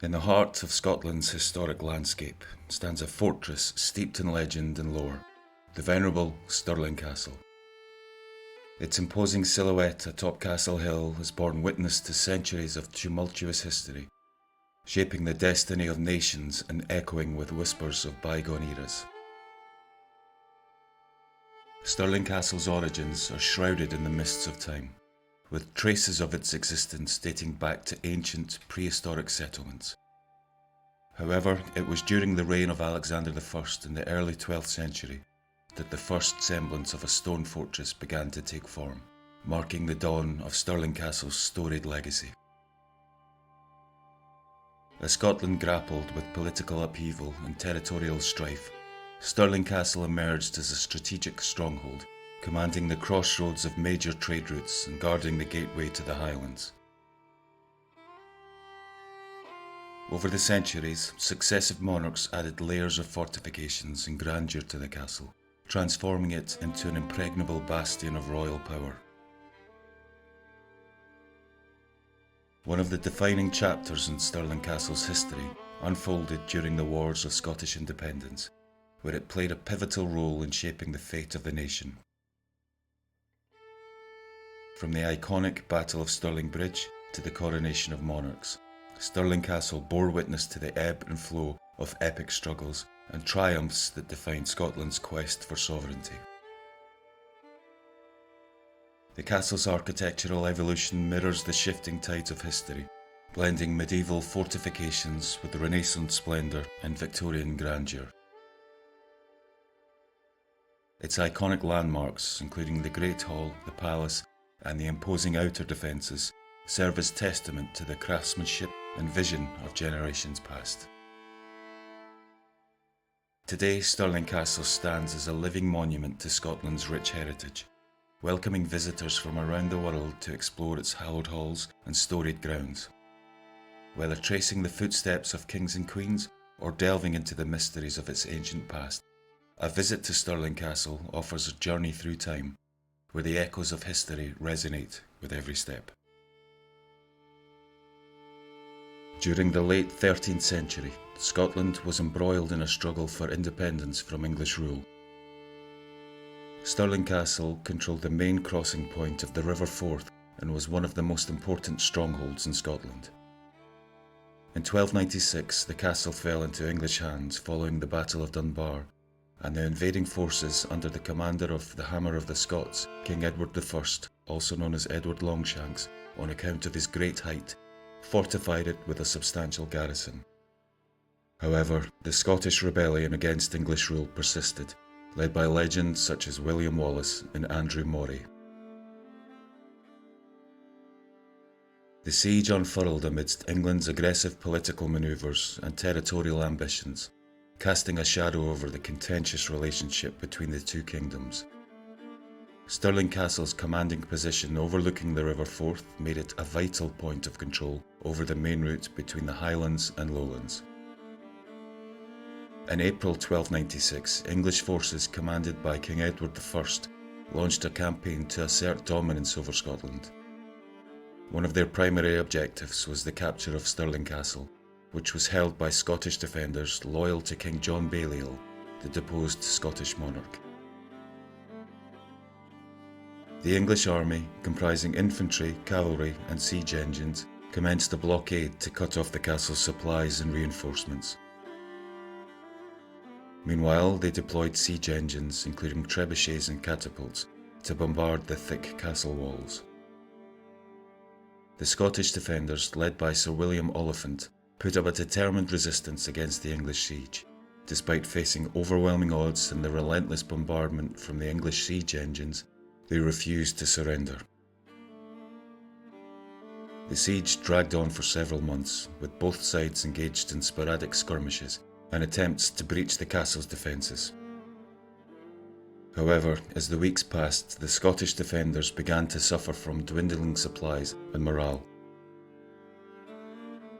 In the heart of Scotland's historic landscape stands a fortress steeped in legend and lore, the venerable Stirling Castle. Its imposing silhouette atop Castle Hill has borne witness to centuries of tumultuous history, shaping the destiny of nations and echoing with whispers of bygone eras. Stirling Castle's origins are shrouded in the mists of time, with traces of its existence dating back to ancient prehistoric settlements. However, it was during the reign of Alexander I in the early 12th century that the first semblance of a stone fortress began to take form, marking the dawn of Stirling Castle's storied legacy. As Scotland grappled with political upheaval and territorial strife, Stirling Castle emerged as a strategic stronghold, commanding the crossroads of major trade routes and guarding the gateway to the highlands. Over the centuries, successive monarchs added layers of fortifications and grandeur to the castle, transforming it into an impregnable bastion of royal power. One of the defining chapters in Stirling Castle's history unfolded during the Wars of Scottish Independence, where it played a pivotal role in shaping the fate of the nation. From the iconic Battle of Stirling Bridge to the coronation of monarchs, Stirling Castle bore witness to the ebb and flow of epic struggles and triumphs that defined Scotland's quest for sovereignty. The castle's architectural evolution mirrors the shifting tides of history, blending medieval fortifications with Renaissance splendour and Victorian grandeur. Its iconic landmarks, including the Great Hall, the Palace, and the imposing outer defences, serve as testament to the craftsmanship and vision of generations past. Today, Stirling Castle stands as a living monument to Scotland's rich heritage, welcoming visitors from around the world to explore its hallowed halls and storied grounds. Whether tracing the footsteps of kings and queens or delving into the mysteries of its ancient past, a visit to Stirling Castle offers a journey through time, where the echoes of history resonate with every step. During the late 13th century, Scotland was embroiled in a struggle for independence from English rule. Stirling Castle controlled the main crossing point of the River Forth and was one of the most important strongholds in Scotland. In 1296, the castle fell into English hands following the Battle of Dunbar, and the invading forces under the commander of the Hammer of the Scots, King Edward I, also known as Edward Longshanks, on account of his great height, fortified it with a substantial garrison. However, the Scottish rebellion against English rule persisted, led by legends such as William Wallace and Andrew Murray. The siege unfurled amidst England's aggressive political manoeuvres and territorial ambitions, casting a shadow over the contentious relationship between the two kingdoms. Stirling Castle's commanding position overlooking the River Forth made it a vital point of control over the main route between the Highlands and Lowlands. In April 1296, English forces commanded by King Edward I launched a campaign to assert dominance over Scotland. One of their primary objectives was the capture of Stirling Castle, which was held by Scottish defenders loyal to King John Balliol, the deposed Scottish monarch. The English army, comprising infantry, cavalry and siege engines, commenced a blockade to cut off the castle's supplies and reinforcements. Meanwhile, they deployed siege engines, including trebuchets and catapults, to bombard the thick castle walls. The Scottish defenders, led by Sir William Oliphant, put up a determined resistance against the English siege. Despite facing overwhelming odds and the relentless bombardment from the English siege engines, they refused to surrender. The siege dragged on for several months, with both sides engaged in sporadic skirmishes and attempts to breach the castle's defences. However, as the weeks passed, the Scottish defenders began to suffer from dwindling supplies and morale.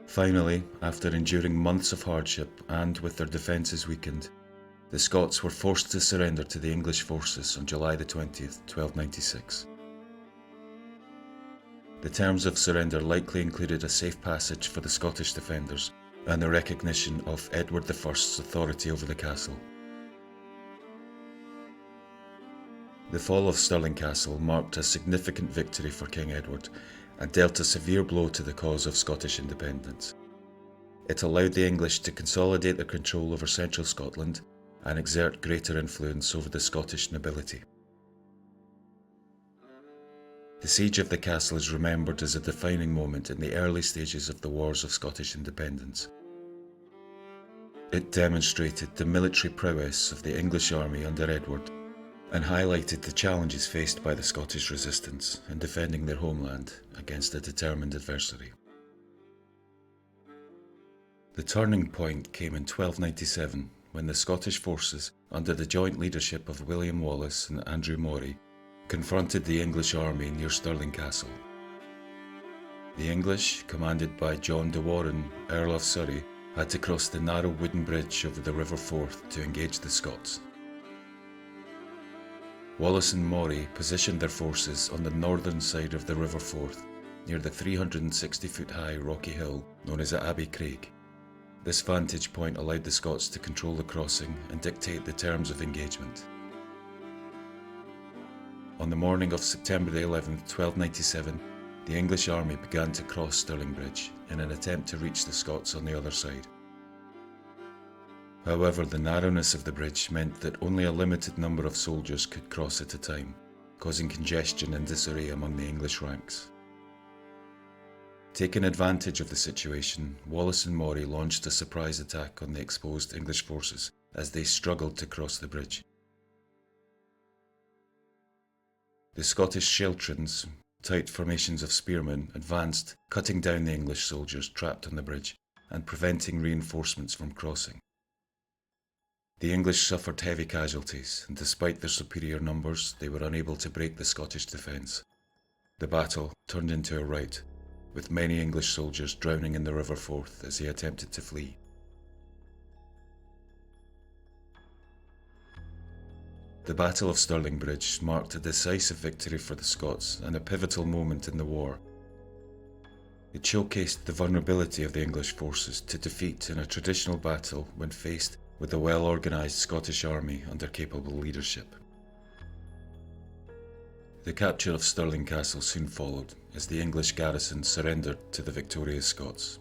Finally, after enduring months of hardship and with their defences weakened, the Scots were forced to surrender to the English forces on July 20th, 1296. The terms of surrender likely included a safe passage for the Scottish defenders, and the recognition of Edward I's authority over the castle. The fall of Stirling Castle marked a significant victory for King Edward and dealt a severe blow to the cause of Scottish independence. It allowed the English to consolidate their control over central Scotland and exert greater influence over the Scottish nobility. The siege of the castle is remembered as a defining moment in the early stages of the Wars of Scottish Independence. It demonstrated the military prowess of the English army under Edward and highlighted the challenges faced by the Scottish resistance in defending their homeland against a determined adversary. The turning point came in 1297 when the Scottish forces, under the joint leadership of William Wallace and Andrew Maury, confronted the English army near Stirling Castle. The English, commanded by John de Warenne, Earl of Surrey, had to cross the narrow wooden bridge over the River Forth to engage the Scots. Wallace and Maury positioned their forces on the northern side of the River Forth, near the 360-foot-high rocky hill known as Abbey Craig. This vantage point allowed the Scots to control the crossing and dictate the terms of engagement. On the morning of September 11, 1297, the English army began to cross Stirling Bridge in an attempt to reach the Scots on the other side. However, the narrowness of the bridge meant that only a limited number of soldiers could cross at a time, causing congestion and disarray among the English ranks. Taking advantage of the situation, Wallace and Maury launched a surprise attack on the exposed English forces as they struggled to cross the bridge. The Scottish Sheltrons, tight formations of spearmen, advanced, cutting down the English soldiers trapped on the bridge and preventing reinforcements from crossing. The English suffered heavy casualties, and despite their superior numbers, they were unable to break the Scottish defence. The battle turned into a rout, with many English soldiers drowning in the River Forth as they attempted to flee. The Battle of Stirling Bridge marked a decisive victory for the Scots and a pivotal moment in the war. It showcased the vulnerability of the English forces to defeat in a traditional battle when faced with a well-organised Scottish army under capable leadership. The capture of Stirling Castle soon followed, as the English garrison surrendered to the victorious Scots.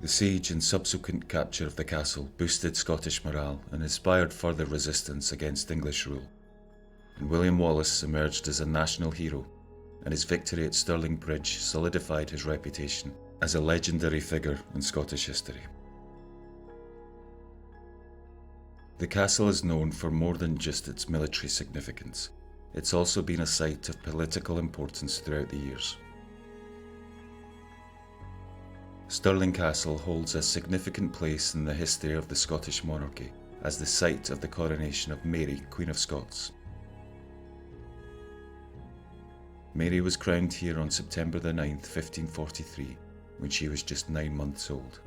The siege and subsequent capture of the castle boosted Scottish morale and inspired further resistance against English rule, and William Wallace emerged as a national hero, and his victory at Stirling Bridge solidified his reputation as a legendary figure in Scottish history. The castle is known for more than just its military significance. It's also been a site of political importance throughout the years. Stirling Castle holds a significant place in the history of the Scottish monarchy as the site of the coronation of Mary, Queen of Scots. Mary was crowned here on September 9, 1543, when she was just 9 months old.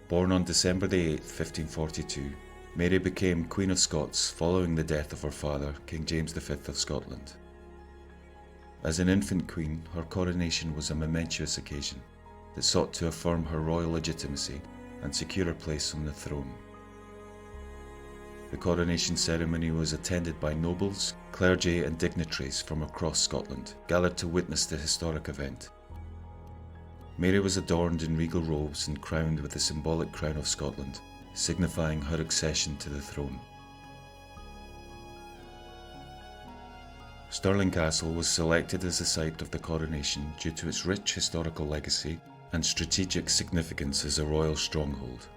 Born on December 8, 1542, Mary became Queen of Scots following the death of her father, King James V of Scotland. As an infant queen, her coronation was a momentous occasion that sought to affirm her royal legitimacy and secure her place on the throne. The coronation ceremony was attended by nobles, clergy and dignitaries from across Scotland, gathered to witness the historic event. Mary was adorned in regal robes and crowned with the symbolic crown of Scotland, signifying her accession to the throne. Stirling Castle was selected as the site of the coronation due to its rich historical legacy and strategic significance as a royal stronghold.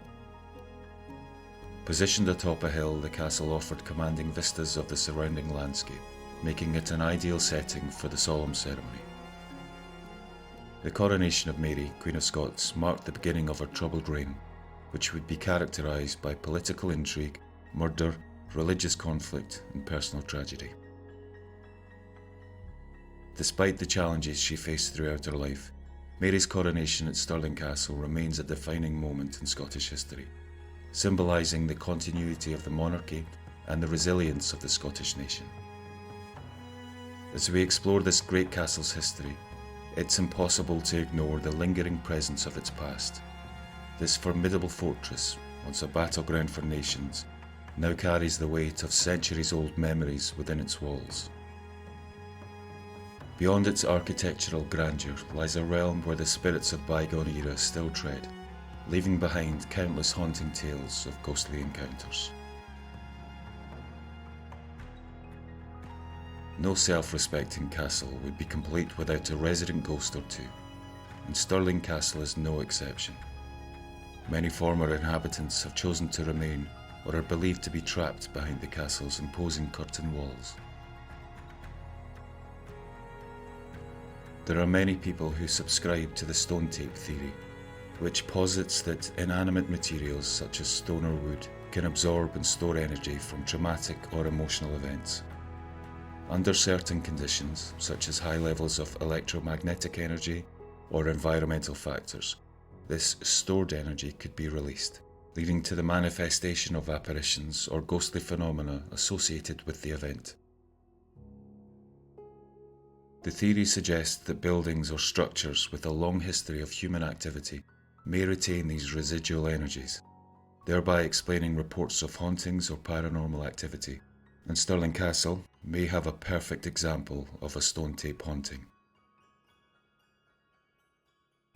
Positioned atop a hill, the castle offered commanding vistas of the surrounding landscape, making it an ideal setting for the solemn ceremony. The coronation of Mary, Queen of Scots, marked the beginning of her troubled reign, which would be characterised by political intrigue, murder, religious conflict and personal tragedy. Despite the challenges she faced throughout her life, Mary's coronation at Stirling Castle remains a defining moment in Scottish history, symbolising the continuity of the monarchy and the resilience of the Scottish nation. As we explore this great castle's history, it's impossible to ignore the lingering presence of its past. This formidable fortress, once a battleground for nations, now carries the weight of centuries-old memories within its walls. Beyond its architectural grandeur lies a realm where the spirits of bygone eras still tread, leaving behind countless haunting tales of ghostly encounters. No self-respecting castle would be complete without a resident ghost or two, and Stirling Castle is no exception. Many former inhabitants have chosen to remain or are believed to be trapped behind the castle's imposing curtain walls. There are many people who subscribe to the stone tape theory, which posits that inanimate materials such as stone or wood can absorb and store energy from traumatic or emotional events. Under certain conditions, such as high levels of electromagnetic energy or environmental factors, this stored energy could be released, leading to the manifestation of apparitions or ghostly phenomena associated with the event. The theory suggests that buildings or structures with a long history of human activity may retain these residual energies, thereby explaining reports of hauntings or paranormal activity, and Stirling Castle may have a perfect example of a stone tape haunting.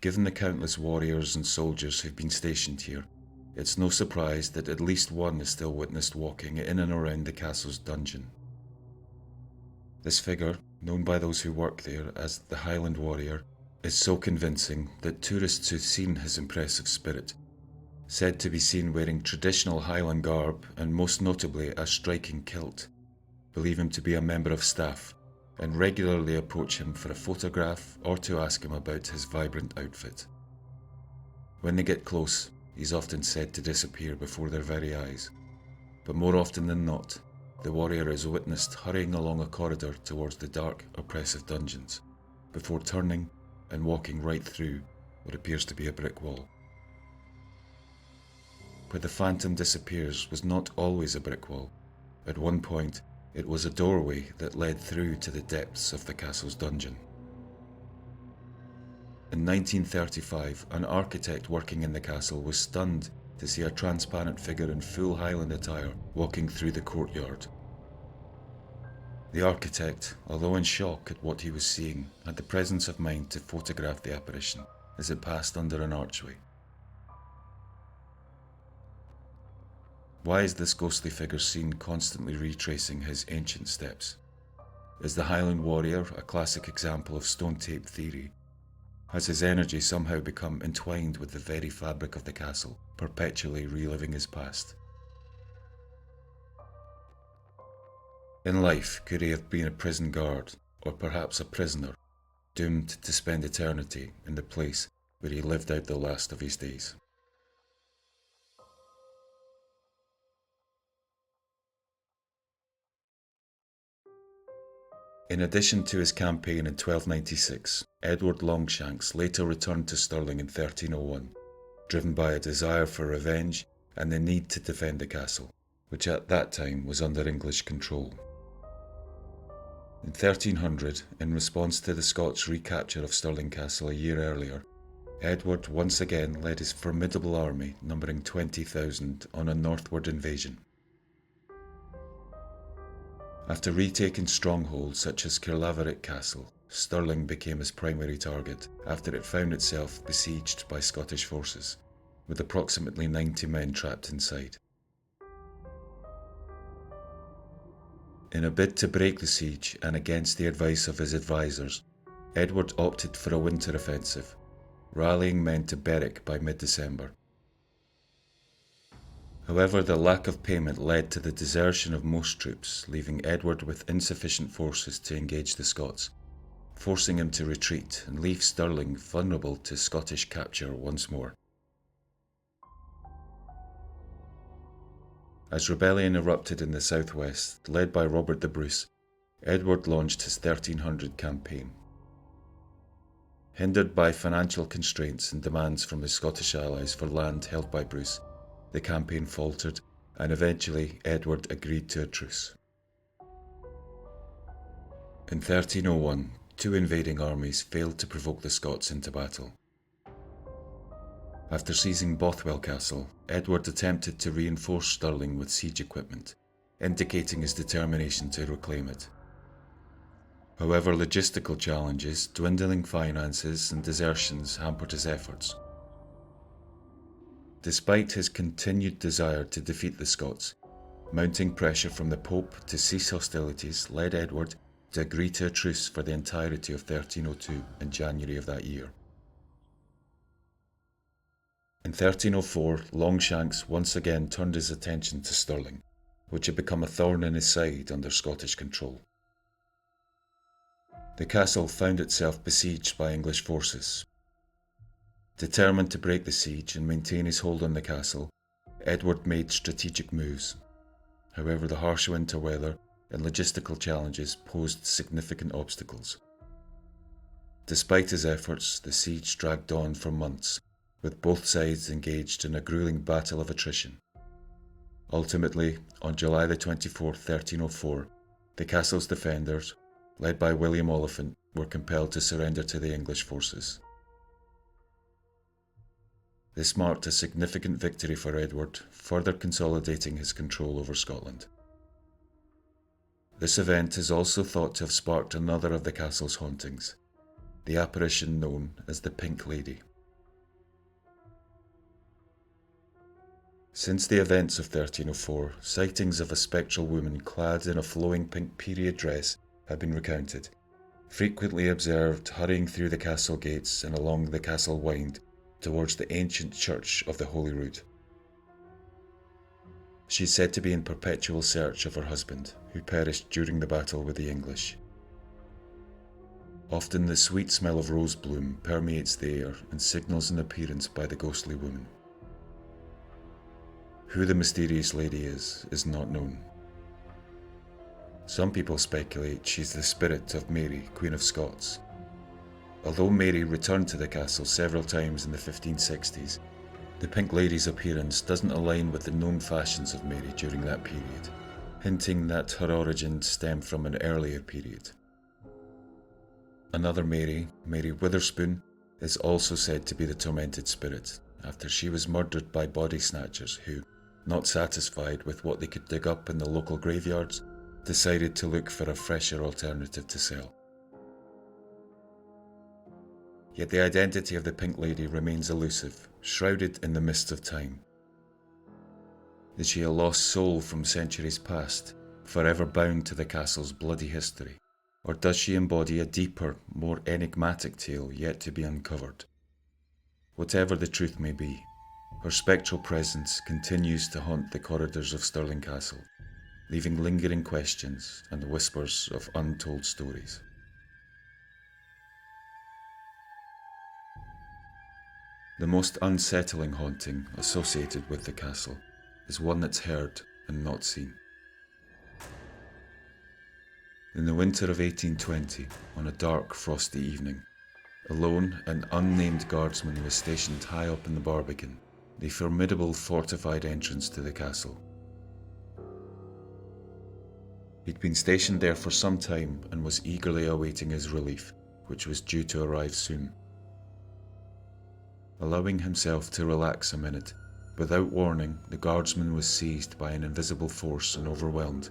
Given the countless warriors and soldiers who've been stationed here, it's no surprise that at least one is still witnessed walking in and around the castle's dungeon. This figure, known by those who work there as the Highland warrior, is so convincing that tourists who've seen his impressive spirit, said to be seen wearing traditional Highland garb and most notably a striking kilt, believe him to be a member of staff and regularly approach him for a photograph or to ask him about his vibrant outfit. When they get close, he's often said to disappear before their very eyes, but more often than not, the warrior is witnessed hurrying along a corridor towards the dark, oppressive dungeons, before turning and walking right through what appears to be a brick wall. Where the phantom disappears was not always a brick wall. At one point, it was a doorway that led through to the depths of the castle's dungeon. In 1935, an architect working in the castle was stunned to see a transparent figure in full Highland attire walking through the courtyard. The architect, although in shock at what he was seeing, had the presence of mind to photograph the apparition as it passed under an archway. Why is this ghostly figure seen constantly retracing his ancient steps? Is the Highland warrior a classic example of stone tape theory? Has his energy somehow become entwined with the very fabric of the castle, perpetually reliving his past? In life, could he have been a prison guard, or perhaps a prisoner, doomed to spend eternity in the place where he lived out the last of his days? In addition to his campaign in 1296, Edward Longshanks later returned to Stirling in 1301, driven by a desire for revenge and the need to defend the castle, which at that time was under English control. In 1300, in response to the Scots' recapture of Stirling Castle a year earlier, Edward once again led his formidable army, numbering 20,000, on a northward invasion. After retaking strongholds such as Kirlaverick Castle, Stirling became his primary target after it found itself besieged by Scottish forces, with approximately 90 men trapped inside. In a bid to break the siege and against the advice of his advisors, Edward opted for a winter offensive, rallying men to Berwick by mid-December. However, the lack of payment led to the desertion of most troops, leaving Edward with insufficient forces to engage the Scots, forcing him to retreat and leave Stirling vulnerable to Scottish capture once more. As rebellion erupted in the southwest, led by Robert the Bruce, Edward launched his 1300 campaign. Hindered by financial constraints and demands from his Scottish allies for land held by Bruce, the campaign faltered, and eventually Edward agreed to a truce. In 1301, two invading armies failed to provoke the Scots into battle. After seizing Bothwell Castle, Edward attempted to reinforce Stirling with siege equipment, indicating his determination to reclaim it. However, logistical challenges, dwindling finances, and desertions hampered his efforts. Despite his continued desire to defeat the Scots, mounting pressure from the Pope to cease hostilities led Edward to agree to a truce for the entirety of 1302 in January of that year. In 1304, Longshanks once again turned his attention to Stirling, which had become a thorn in his side under Scottish control. The castle found itself besieged by English forces. Determined to break the siege and maintain his hold on the castle, Edward made strategic moves. However, the harsh winter weather and logistical challenges posed significant obstacles. Despite his efforts, the siege dragged on for months, with both sides engaged in a grueling battle of attrition. Ultimately, on July 24, 1304, the castle's defenders, led by William Oliphant, were compelled to surrender to the English forces. This marked a significant victory for Edward, further consolidating his control over Scotland. This event is also thought to have sparked another of the castle's hauntings, the apparition known as the Pink Lady. Since the events of 1304, sightings of a spectral woman clad in a flowing pink period dress have been recounted, frequently observed hurrying through the castle gates and along the castle wynd towards the ancient church of the Holy Rood. She is said to be in perpetual search of her husband, who perished during the battle with the English. Often the sweet smell of rose bloom permeates the air and signals an appearance by the ghostly woman. Who the mysterious lady is not known. Some people speculate she's the spirit of Mary, Queen of Scots. Although Mary returned to the castle several times in the 1560s, the Pink Lady's appearance doesn't align with the known fashions of Mary during that period, hinting that her origins stem from an earlier period. Another Mary, Mary Witherspoon, is also said to be the tormented spirit, after she was murdered by body snatchers who, not satisfied with what they could dig up in the local graveyards, decided to look for a fresher alternative to sell. Yet the identity of the Pink Lady remains elusive, shrouded in the mist of time. Is she a lost soul from centuries past, forever bound to the castle's bloody history? Or does she embody a deeper, more enigmatic tale yet to be uncovered? Whatever the truth may be, her spectral presence continues to haunt the corridors of Stirling Castle, leaving lingering questions and whispers of untold stories. The most unsettling haunting associated with the castle is one that's heard and not seen. In the winter of 1820, on a dark, frosty evening, a lone and unnamed guardsman was stationed high up in the Barbican, the formidable fortified entrance to the castle. He'd been stationed there for some time and was eagerly awaiting his relief, which was due to arrive soon. Allowing himself to relax a minute, without warning, the guardsman was seized by an invisible force and overwhelmed.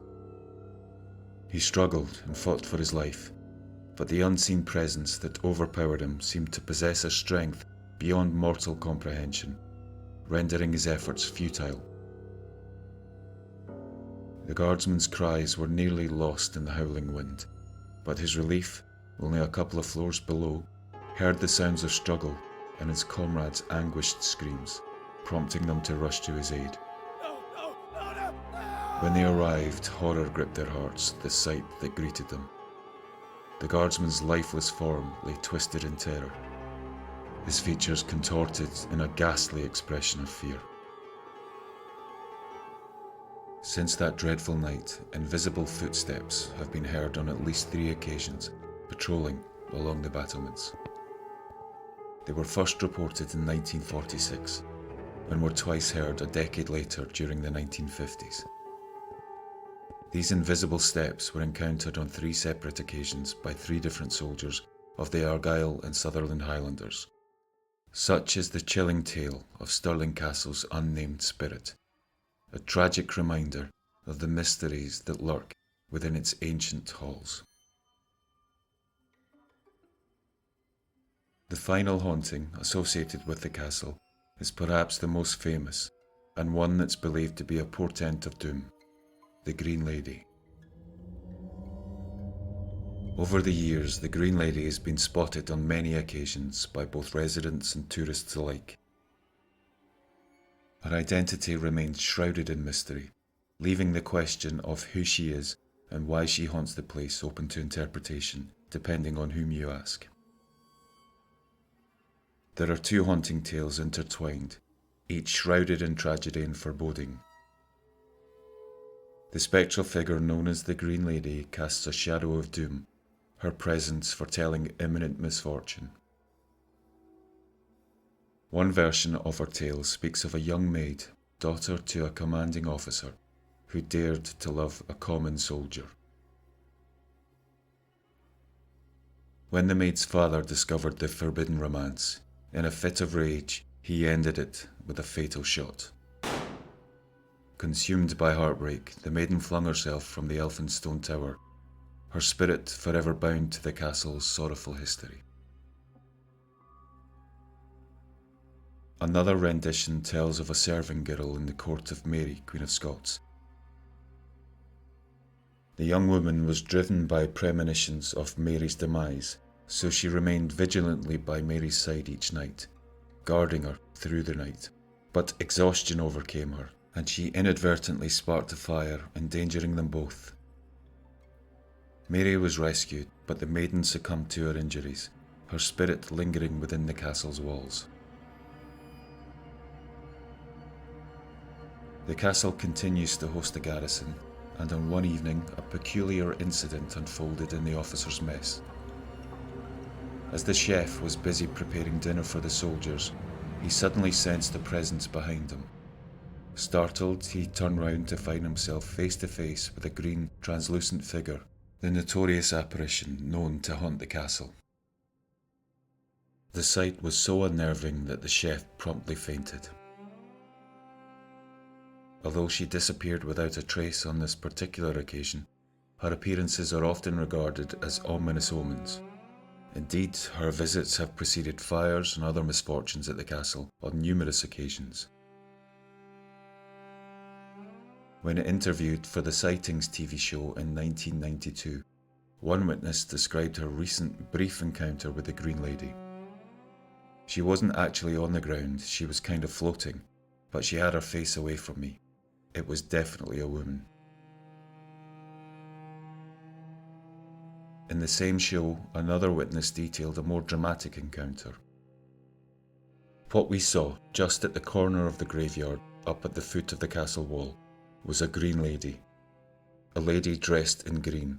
He struggled and fought for his life, but the unseen presence that overpowered him seemed to possess a strength beyond mortal comprehension, rendering his efforts futile. The guardsman's cries were nearly lost in the howling wind, but his relief, only a couple of floors below, heard the sounds of struggle and his comrades' anguished screams, prompting them to rush to his aid. When they arrived, horror gripped their hearts at the sight that greeted them. The guardsman's lifeless form lay twisted in terror, his features contorted in a ghastly expression of fear. Since that dreadful night, invisible footsteps have been heard on at least 3 occasions, patrolling along the battlements. They were first reported in 1946, and were twice heard a decade later during the 1950s. These invisible steps were encountered on 3 separate occasions by 3 different soldiers of the Argyll and Sutherland Highlanders. Such is the chilling tale of Stirling Castle's unnamed spirit, a tragic reminder of the mysteries that lurk within its ancient halls. The final haunting associated with the castle is perhaps the most famous, and one that's believed to be a portent of doom: the Green Lady. Over the years, the Green Lady has been spotted on many occasions by both residents and tourists alike. Her identity remains shrouded in mystery, leaving the question of who she is and why she haunts the place open to interpretation, depending on whom you ask. There are 2 haunting tales intertwined, each shrouded in tragedy and foreboding. The spectral figure known as the Green Lady casts a shadow of doom, her presence foretelling imminent misfortune. One version of her tale speaks of a young maid, daughter to a commanding officer, who dared to love a common soldier. When the maid's father discovered the forbidden romance, in a fit of rage, he ended it with a fatal shot. Consumed by heartbreak, the maiden flung herself from the Elphinstone Tower, her spirit forever bound to the castle's sorrowful history. Another rendition tells of a serving girl in the court of Mary, Queen of Scots. The young woman was driven by premonitions of Mary's demise, so she remained vigilantly by Mary's side each night, guarding her through the night. But exhaustion overcame her, and she inadvertently sparked a fire, endangering them both. Mary was rescued, but the maiden succumbed to her injuries, her spirit lingering within the castle's walls. The castle continues to host a garrison, and on one evening a peculiar incident unfolded in the officers' mess. As the chef was busy preparing dinner for the soldiers, he suddenly sensed a presence behind him. Startled, he turned round to find himself face to face with a green, translucent figure, the notorious apparition known to haunt the castle. The sight was so unnerving that the chef promptly fainted. Although she disappeared without a trace on this particular occasion, her appearances are often regarded as ominous omens. Indeed, her visits have preceded fires and other misfortunes at the castle on numerous occasions. When interviewed for the Sightings TV show in 1992, one witness described her recent brief encounter with the Green Lady. She wasn't actually on the ground, she was kind of floating, but she had her face away from me. It was definitely a woman. In the same show, another witness detailed a more dramatic encounter. What we saw, just at the corner of the graveyard, up at the foot of the castle wall, was a Green Lady. A lady dressed in green.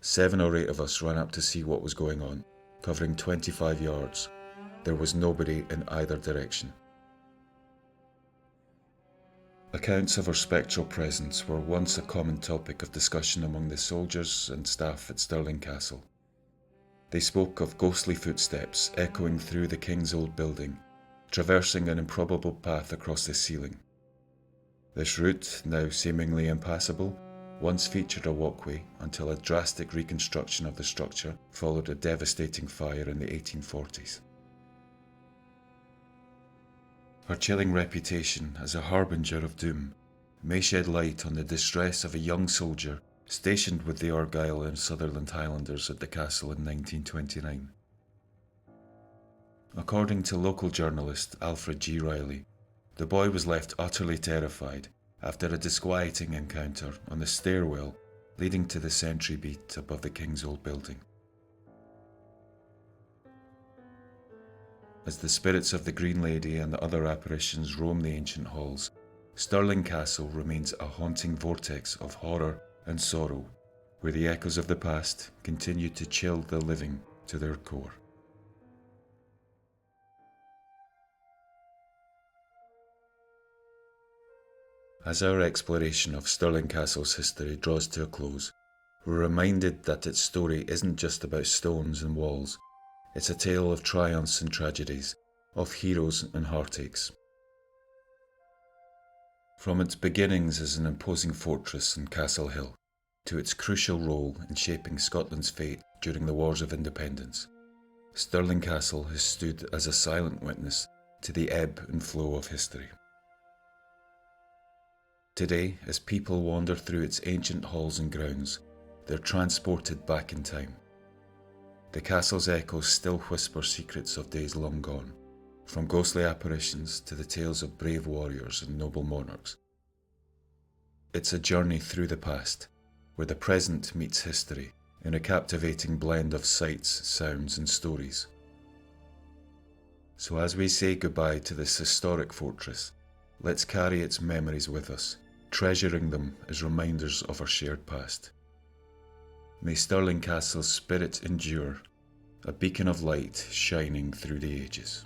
7 or 8 of us ran up to see what was going on, covering 25 yards. There was nobody in either direction. Accounts of her spectral presence were once a common topic of discussion among the soldiers and staff at Stirling Castle. They spoke of ghostly footsteps echoing through the king's old building, traversing an improbable path across the ceiling. This route, now seemingly impassable, once featured a walkway until a drastic reconstruction of the structure followed a devastating fire in the 1840s. Her chilling reputation as a harbinger of doom may shed light on the distress of a young soldier stationed with the Argyll and Sutherland Highlanders at the castle in 1929. According to local journalist Alfred G. Riley, the boy was left utterly terrified after a disquieting encounter on the stairwell leading to the sentry beat above the king's old building. As the spirits of the Green Lady and the other apparitions roam the ancient halls, Stirling Castle remains a haunting vortex of horror and sorrow, where the echoes of the past continue to chill the living to their core. As our exploration of Stirling Castle's history draws to a close, we're reminded that its story isn't just about stones and walls. It's a tale of triumphs and tragedies, of heroes and heartaches. From its beginnings as an imposing fortress on Castle Hill, to its crucial role in shaping Scotland's fate during the Wars of Independence, Stirling Castle has stood as a silent witness to the ebb and flow of history. Today, as people wander through its ancient halls and grounds, they're transported back in time. The castle's echoes still whisper secrets of days long gone, from ghostly apparitions to the tales of brave warriors and noble monarchs. It's a journey through the past, where the present meets history in a captivating blend of sights, sounds and stories. So as we say goodbye to this historic fortress, let's carry its memories with us, treasuring them as reminders of our shared past. May Stirling Castle's spirit endure, a beacon of light shining through the ages.